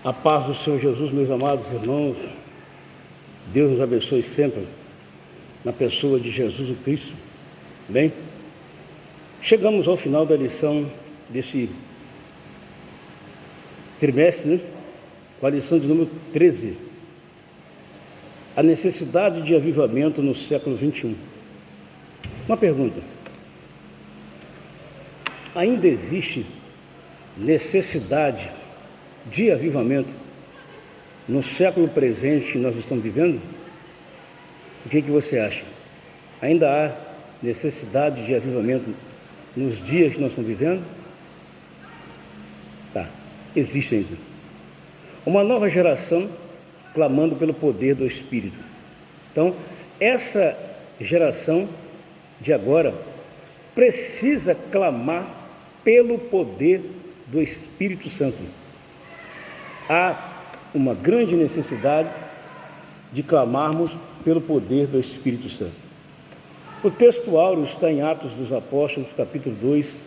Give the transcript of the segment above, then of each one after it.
A paz do Senhor Jesus, meus amados irmãos. Deus nos abençoe sempre na pessoa de Jesus o Cristo. Bem, chegamos ao final da lição desse trimestre, com a lição de número 13. A necessidade de avivamento no século XXI. Uma pergunta: ainda existe necessidade de avivamento no século presente que nós estamos vivendo? O que você acha? Ainda há necessidade de avivamento nos dias que nós estamos vivendo? Tá, existe ainda. Uma nova geração clamando pelo poder do Espírito. Então, essa geração de agora precisa clamar pelo poder do Espírito Santo. Há uma grande necessidade de clamarmos pelo poder do Espírito Santo. O texto áureo está em Atos dos Apóstolos, capítulo 2,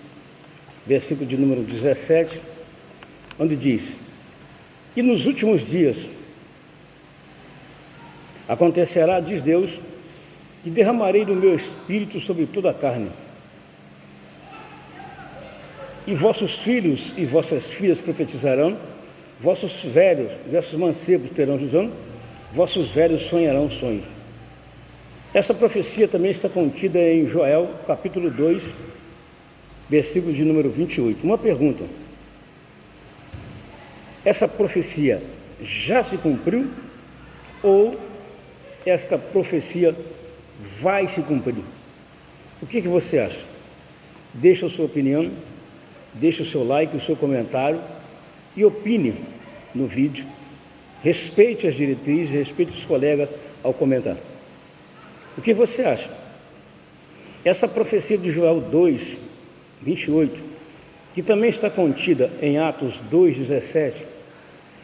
versículo de número 17, onde diz: e nos últimos dias acontecerá, diz Deus, que derramarei do meu Espírito sobre toda a carne. E vossos filhos e vossas filhas profetizarão, vossos velhos, vossos mancebos terão visão, vossos velhos sonharão sonhos. Essa profecia também está contida em Joel, capítulo 2, versículo de número 28. Uma pergunta: essa profecia já se cumpriu ou esta profecia vai se cumprir? O que você acha? Deixa a sua opinião, deixa o seu like, o seu comentário e opine no vídeo. Respeite as diretrizes, respeite os colegas ao comentar. O que você acha? Essa profecia de Joel 2, 28, que também está contida em Atos 2, 17,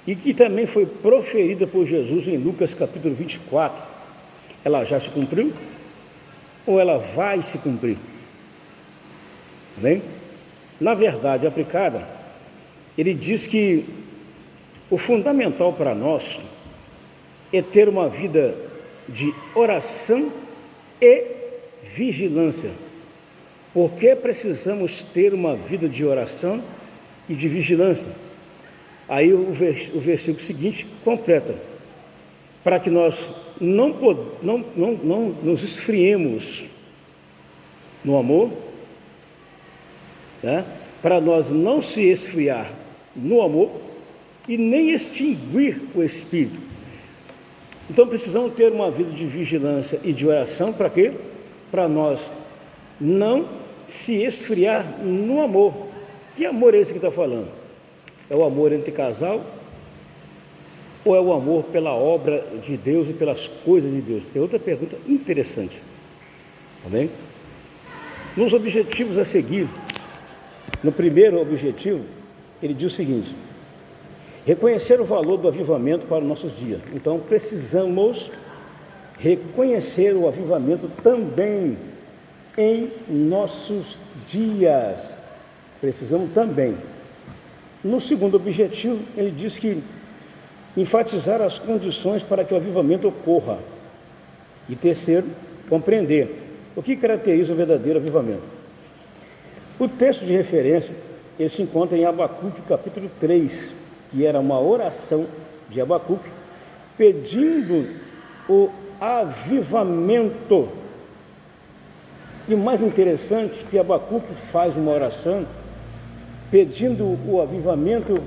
e que também foi proferida por Jesus em Lucas capítulo 24, ela já se cumpriu ou ela vai se cumprir? Bem, na verdade aplicada, ele diz que o fundamental para nós é ter uma vida de oração e vigilância. Por que precisamos ter uma vida de oração e de vigilância? Aí o versículo seguinte completa: para que nós não nos esfriemos no amor, né? Para nós não se esfriar no amor e nem extinguir o Espírito. Então precisamos ter uma vida de vigilância e de oração. Para quê? Para nós não se esfriar no amor. Que amor é esse que está falando? É o amor entre casal? Ou é o amor pela obra de Deus e pelas coisas de Deus? É outra pergunta interessante. Tá bem? Nos objetivos a seguir, no primeiro objetivo, ele diz o seguinte: reconhecer o valor do avivamento para os nossos dias. Então, precisamos reconhecer o avivamento também em nossos dias. Precisamos também. No segundo objetivo, ele diz que enfatizar as condições para que o avivamento ocorra. E terceiro, compreender o que caracteriza o verdadeiro avivamento. O texto de referência, ele se encontra em Abacuque, capítulo 3, que era uma oração de Abacuque, pedindo o avivamento. E o mais interessante, que Abacuque faz uma oração pedindo o avivamento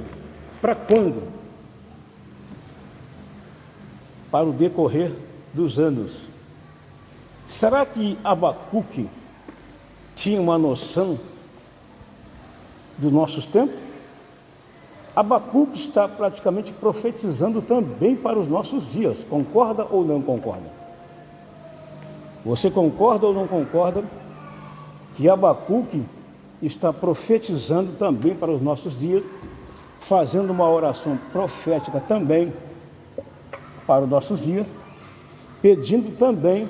para quando? Para o decorrer dos anos. Será que Abacuque tinha uma noção dos nossos tempos? Abacuque está praticamente profetizando também para os nossos dias. Concorda ou não concorda? Você concorda ou não concorda que Abacuque está profetizando também para os nossos dias, fazendo uma oração profética também para os nossos dias, pedindo também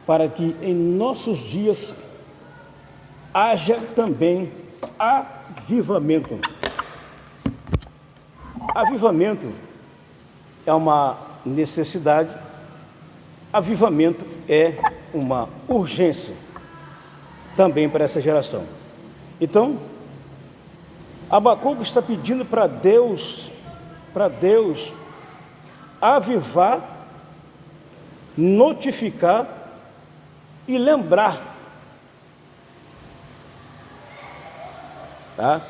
para que em nossos dias haja também avivamento. Avivamento é uma necessidade, avivamento é uma urgência também para essa geração. Então, Abacuque está pedindo para Deus avivar, notificar e lembrar. Tá?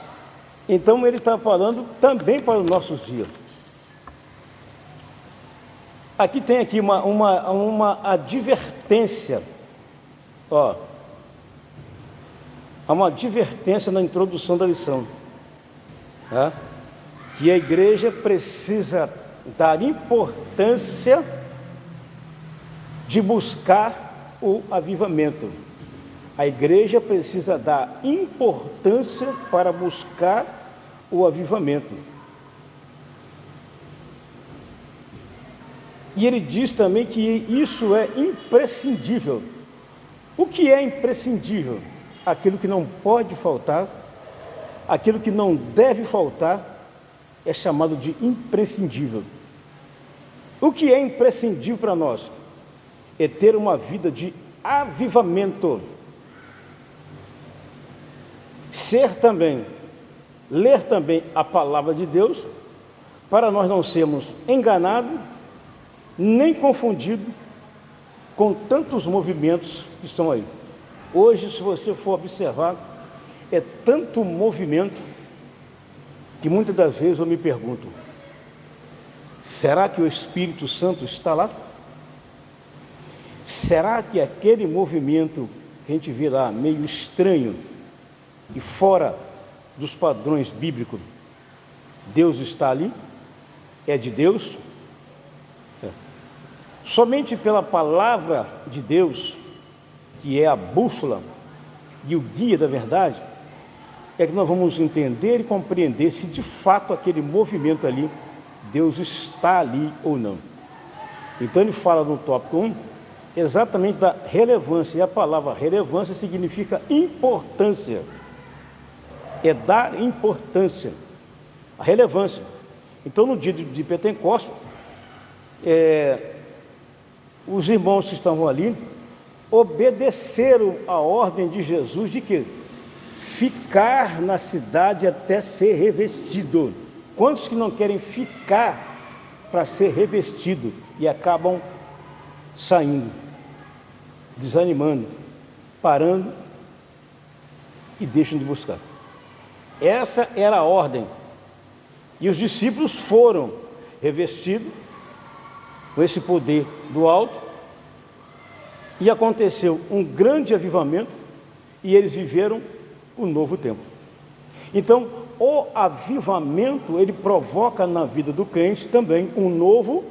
Então ele está falando também para os nossos dias. Aqui tem aqui uma advertência. Ó, há uma advertência na introdução da lição. Tá? Que a igreja precisa dar importância de buscar o avivamento. A igreja precisa dar importância para buscar o avivamento. E ele diz também que isso é imprescindível. O que é imprescindível? Aquilo que não pode faltar, aquilo que não deve faltar, é chamado de imprescindível. O que é imprescindível para nós? É ter uma vida de avivamento. Ler também a palavra de Deus, para nós não sermos enganados, nem confundidos com tantos movimentos que estão aí. Hoje, se você for observar, é tanto movimento que muitas das vezes eu me pergunto: será que o Espírito Santo está lá? Será que aquele movimento que a gente vê lá, meio estranho e fora dos padrões bíblicos, Deus está ali? É de Deus? Somente pela palavra de Deus, que é a bússola e o guia da verdade, é que nós vamos entender e compreender se de fato aquele movimento ali, Deus está ali ou não. Então ele fala no tópico 1 exatamente da relevância, e a palavra relevância significa importância, é dar importância, a relevância. Então no dia de Pentecostes, os irmãos que estavam ali obedeceram a ordem de Jesus de que ficar na cidade até ser revestido. Quantos que não querem ficar para ser revestido e acabam saindo, desanimando, parando e deixam de buscar? Essa era a ordem. E os discípulos foram revestidos com esse poder do alto, e aconteceu um grande avivamento, e eles viveram o novo tempo. Então, o avivamento, ele provoca na vida do crente também um novo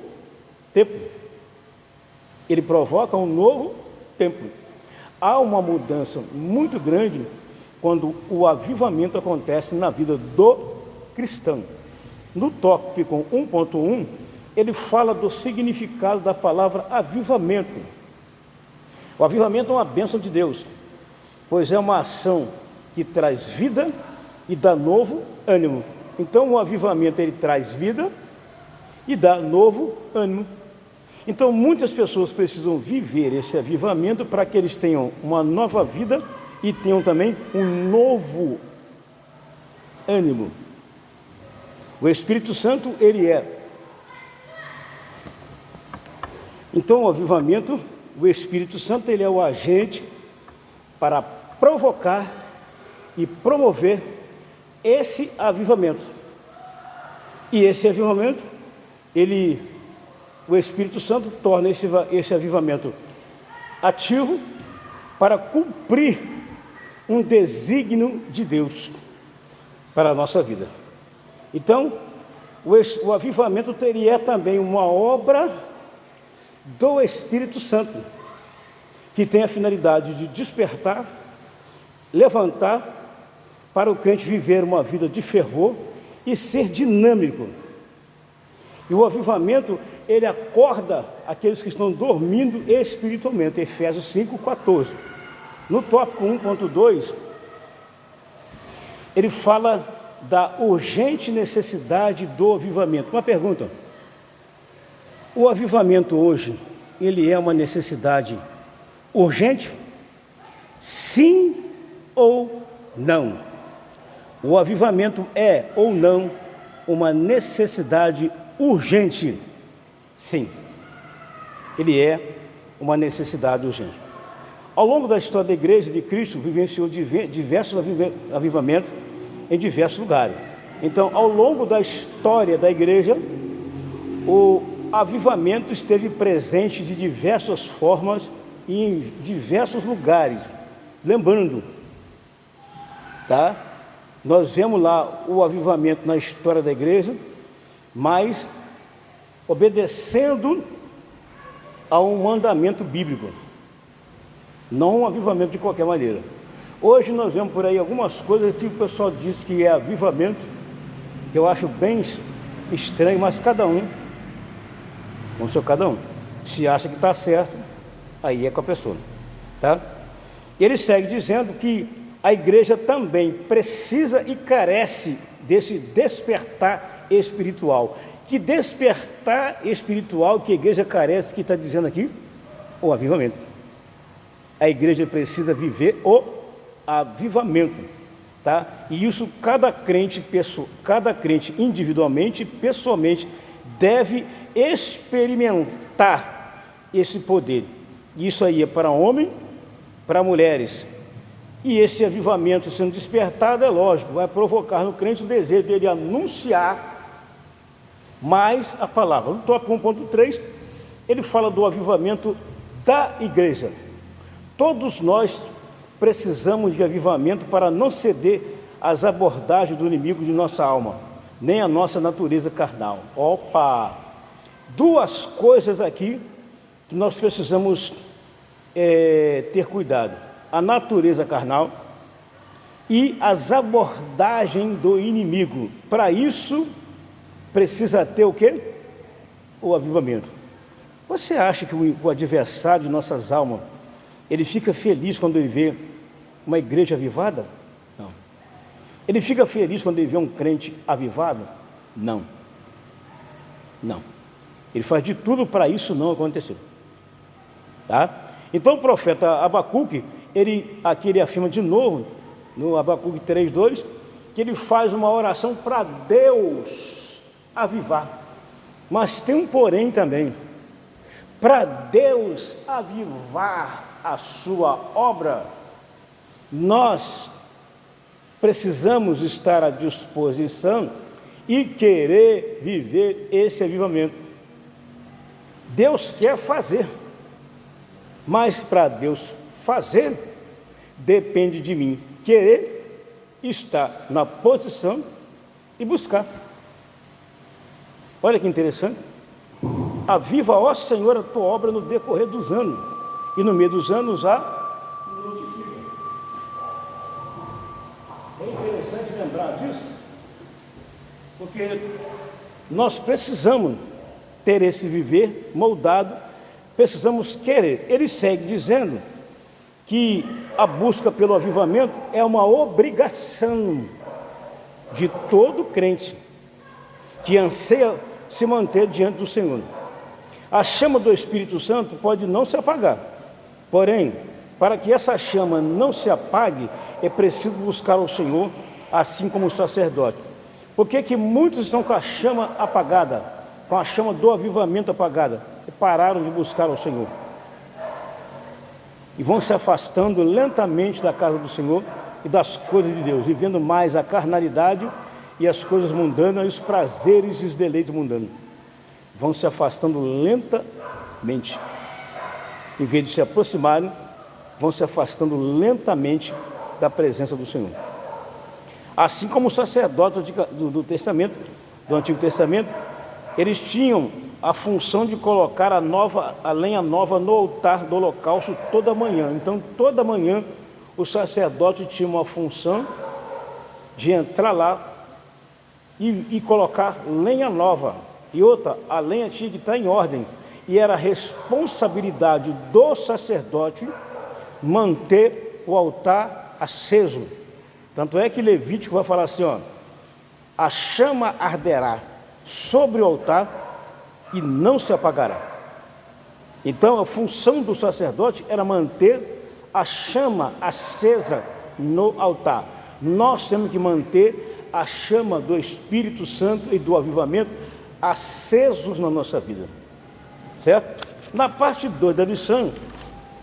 tempo. Ele provoca um novo tempo. Há uma mudança muito grande quando o avivamento acontece na vida do cristão. No tópico 1.1, ele fala do significado da palavra avivamento. O avivamento é uma bênção de Deus, pois é uma ação que traz vida e dá novo ânimo. Então o avivamento, ele traz vida e dá novo ânimo. Então muitas pessoas precisam viver esse avivamento para que eles tenham uma nova vida e tenham também um novo ânimo. O Espírito Santo, ele é. Então o avivamento, o Espírito Santo, ele é o agente para provocar e promover esse avivamento. E esse avivamento, o Espírito Santo torna esse avivamento ativo para cumprir um desígnio de Deus para a nossa vida. Então, o avivamento teria também uma obra do Espírito Santo, que tem a finalidade de despertar, levantar, para o crente viver uma vida de fervor e ser dinâmico. E o avivamento, ele acorda aqueles que estão dormindo espiritualmente. Efésios 5:14. No tópico 1.2, ele fala da urgente necessidade do avivamento. Uma pergunta: o avivamento hoje, ele é uma necessidade urgente? Sim ou não? O avivamento é ou não uma necessidade urgente? Sim, ele é uma necessidade urgente. Ao longo da história da Igreja de Cristo, vivenciou diversos avivamentos em diversos lugares. Então, ao longo da história da Igreja, o avivamento esteve presente de diversas formas e em diversos lugares. Lembrando, tá? Nós vemos lá o avivamento na história da Igreja, mas obedecendo a um mandamento bíblico, não um avivamento de qualquer maneira. Hoje nós vemos por aí algumas coisas que o pessoal diz que é avivamento, que eu acho bem estranho, mas cada um, não sou cada um, se acha que está certo, aí é com a pessoa, tá? Ele segue dizendo que a igreja também precisa e carece desse despertar espiritual. Que despertar espiritual que a igreja carece, que está dizendo aqui? O avivamento. A igreja precisa viver o avivamento, tá? E isso cada crente individualmente, pessoalmente, deve experimentar esse poder. Isso aí é para homem, para mulheres. E esse avivamento sendo despertado, é lógico, vai provocar no crente o desejo dele anunciar mais a palavra. No tópico 1.3, ele fala do avivamento da igreja. Todos nós precisamos de avivamento para não ceder às abordagens do inimigo de nossa alma, nem à nossa natureza carnal. Opa! Duas coisas aqui que nós precisamos ter cuidado: a natureza carnal e as abordagens do inimigo. Para isso, precisa ter o quê? O avivamento. Você acha que o adversário de nossas almas, ele fica feliz quando ele vê uma igreja avivada? Não. Ele fica feliz quando ele vê um crente avivado? Não. Não. Ele faz de tudo para isso não acontecer. Tá? Então o profeta Abacuque, ele afirma de novo, no Abacuque 3:2, que ele faz uma oração para Deus avivar. Mas tem um porém também. Para Deus avivar a sua obra, nós precisamos estar à disposição e querer viver esse avivamento. Deus quer fazer, mas para Deus fazer, depende de mim querer estar na posição e buscar. Olha que interessante. Aviva, ó Senhor, a tua obra no decorrer dos anos, e no meio dos anos a notifica. É interessante lembrar disso, porque nós precisamos ter esse viver moldado, precisamos querer. Ele segue dizendo que a busca pelo avivamento é uma obrigação de todo crente que anseia se manter diante do Senhor. A chama do Espírito Santo pode não se apagar, porém, para que essa chama não se apague, é preciso buscar o Senhor, assim como o sacerdote. Por que muitos estão com a chama apagada, com a chama do avivamento apagada? E pararam de buscar o Senhor. E vão se afastando lentamente da casa do Senhor e das coisas de Deus, vivendo mais a carnalidade e as coisas mundanas, e os prazeres e os deleites mundanos. Vão se afastando lentamente. Em vez de se aproximarem, vão se afastando lentamente da presença do Senhor. Assim como os sacerdotes do Antigo Testamento, eles tinham a função de colocar a lenha nova no altar do holocausto toda manhã. Então, toda manhã, o sacerdote tinha uma função de entrar lá e colocar lenha nova. E outra, a lenha tinha que estar em ordem. E era responsabilidade do sacerdote manter o altar aceso. Tanto é que Levítico vai falar assim, ó: a chama arderá sobre o altar e não se apagará. Então, a função do sacerdote era manter a chama acesa no altar. Nós temos que manter a chama do Espírito Santo e do avivamento acesos na nossa vida, certo? Na parte 2 da lição,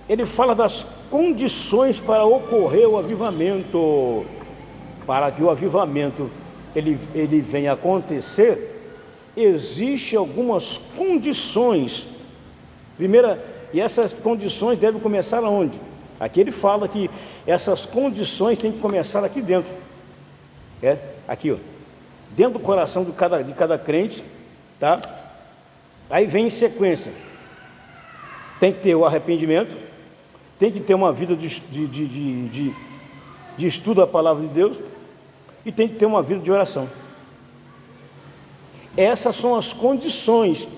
ele fala das condições para ocorrer o avivamento. Para que o avivamento ele venha a acontecer, existem algumas condições. Primeira, e essas condições devem começar aonde? Aqui ele fala que essas condições têm que começar aqui dentro. Aqui, ó, dentro do coração de cada crente, tá? Aí vem em sequência. Tem que ter o arrependimento, tem que ter uma vida de estudo da palavra de Deus e tem que ter uma vida de oração. Essas são as condições,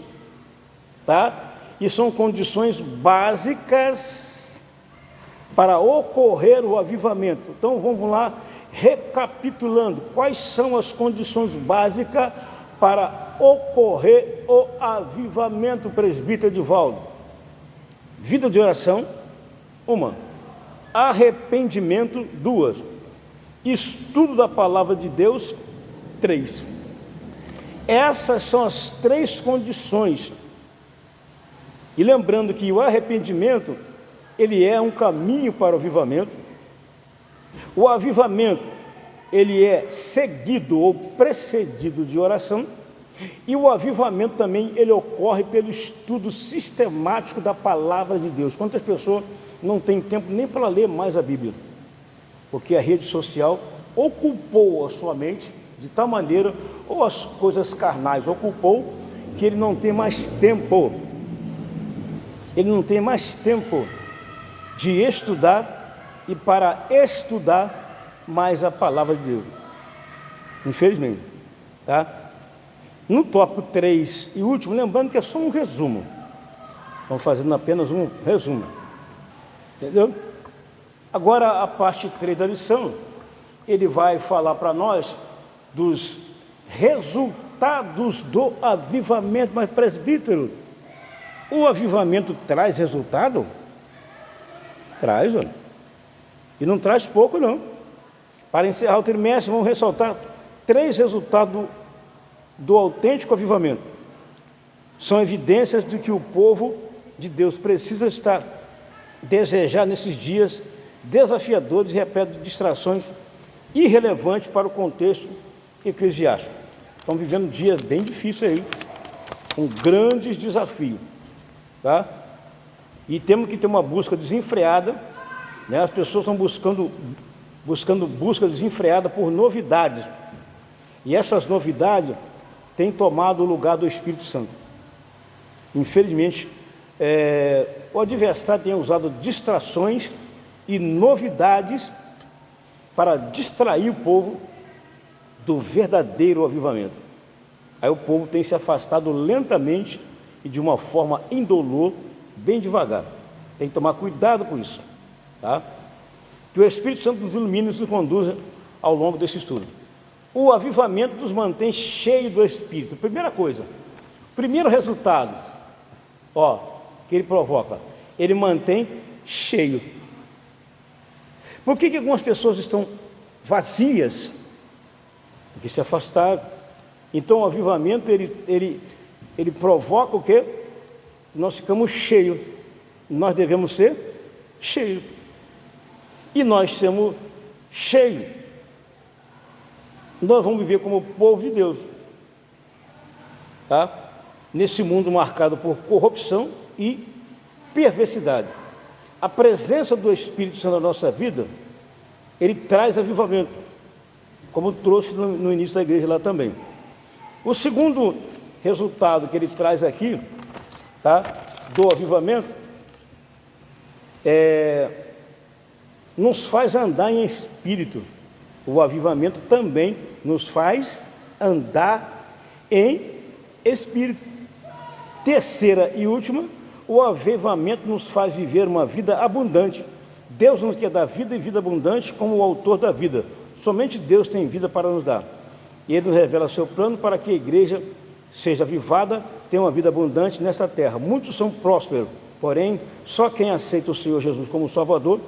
tá? E são condições básicas para ocorrer o avivamento. Então vamos lá, recapitulando, quais são as condições básicas para ocorrer o avivamento, presbítero Edivaldo? Vida de oração, 1. Arrependimento, 2. Estudo da palavra de Deus, 3. Essas são as 3 condições. E lembrando que o arrependimento, ele é um caminho para o avivamento. O avivamento, ele é seguido ou precedido de oração. E o avivamento também, ele ocorre pelo estudo sistemático da palavra de Deus. Quantas pessoas não têm tempo nem para ler mais a Bíblia? Porque a rede social ocupou a sua mente de tal maneira, ou as coisas carnais ocupou, que ele não tem mais tempo. Ele não tem mais tempo de estudar e para estudar mais a palavra de Deus. Infelizmente, tá? No tópico 3 e último, lembrando que é só um resumo. Estamos fazendo apenas um resumo. Entendeu? Agora, a parte 3 da lição, ele vai falar para nós dos resultados do avivamento. Mas, presbítero, o avivamento traz resultado? Traz, olha. E não traz pouco, não. Para encerrar o trimestre, vamos ressaltar 3 resultados do autêntico avivamento. São evidências de que o povo de Deus precisa estar desejado nesses dias desafiadores e repletos de distrações irrelevantes para o contexto eclesiástico. Estamos vivendo dias bem difíceis aí, com grandes desafios, tá? E temos que ter uma busca desenfreada, né? As pessoas estão buscando busca desenfreada por novidades, e essas novidades têm tomado o lugar do Espírito Santo. Infelizmente, o adversário tem usado distrações e novidades para distrair o povo do verdadeiro avivamento. Aí o povo tem se afastado lentamente e de uma forma indolor, bem devagar. Tem que tomar cuidado com isso, tá? Que o Espírito Santo nos ilumine e nos conduza ao longo desse estudo. O avivamento nos mantém cheio do Espírito. Primeira coisa, primeiro resultado, que ele provoca, ele mantém cheio. Por que algumas pessoas estão vazias? Porque se afastaram. Então o avivamento, ele provoca o quê? Nós ficamos cheios. Nós devemos ser cheios. E nós somos cheios. Nós vamos viver como povo de Deus, tá? Nesse mundo marcado por corrupção e perversidade. A presença do Espírito Santo na nossa vida, ele traz avivamento, como trouxe no início da igreja lá também. O segundo resultado que ele traz aqui, tá, do avivamento, nos faz andar em espírito. O avivamento também nos faz andar em espírito. Terceira e última, o avivamento nos faz viver uma vida abundante. Deus nos quer dar vida e vida abundante como o autor da vida. Somente Deus tem vida para nos dar. E Ele nos revela seu plano para que a igreja seja avivada, tenha uma vida abundante nessa terra. Muitos são prósperos, porém, só quem aceita o Senhor Jesus como Salvador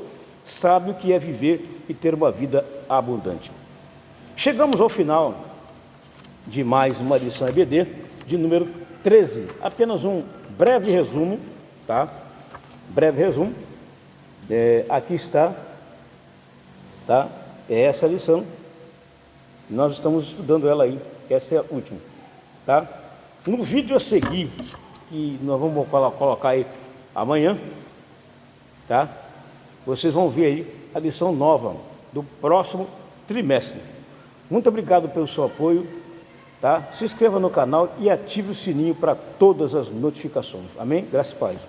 sabe o que é viver e ter uma vida abundante. Chegamos ao final de mais uma lição EBD, de número 13. Apenas um breve resumo, tá? Breve resumo. Aqui está, tá? É essa lição. Nós estamos estudando ela aí. Essa é a última, tá? No vídeo a seguir, que nós vamos colocar aí amanhã, tá? Vocês vão ver aí a lição nova do próximo trimestre. Muito obrigado pelo seu apoio, tá? Se inscreva no canal e ative o sininho para todas as notificações. Amém? Graças a Deus.